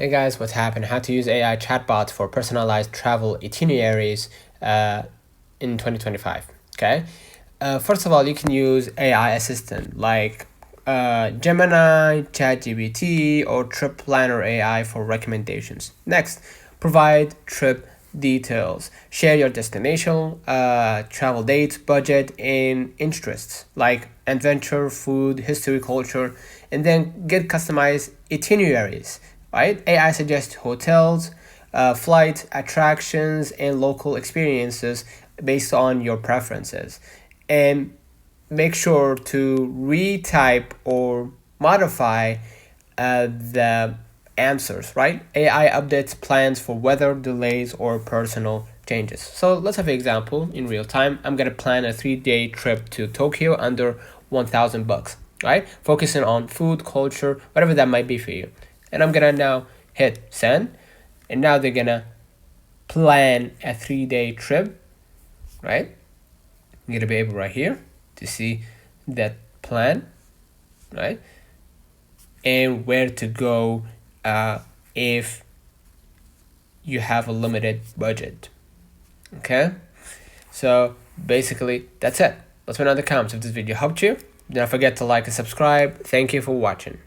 Hey guys, what's happened? How to use AI chatbots for personalized travel itineraries in 2025. Okay. First of all, you can use AI assistant like Gemini, ChatGPT, or Trip Planner AI for recommendations. Next, provide trip details. Share your destination, travel dates, budget, and interests like adventure, food, history, culture, and then get customized itineraries. Right? AI suggests hotels, flights, attractions, and local experiences based on your preferences. And make sure to retype or modify the answers, right? AI updates plans for weather, delays, or personal changes. So let's have an example in real time. I'm gonna plan a 3-day trip to Tokyo under 1,000 bucks, right? Focusing on food, culture, whatever that might be for you. And I'm gonna now hit send, and now they're gonna plan a 3-day trip, right? You're gonna be able right here to see that plan, right? And where to go if you have a limited budget. Okay, so basically that's it. Let's know in the comments if this video helped you. Do not forget to like and subscribe. Thank you for watching.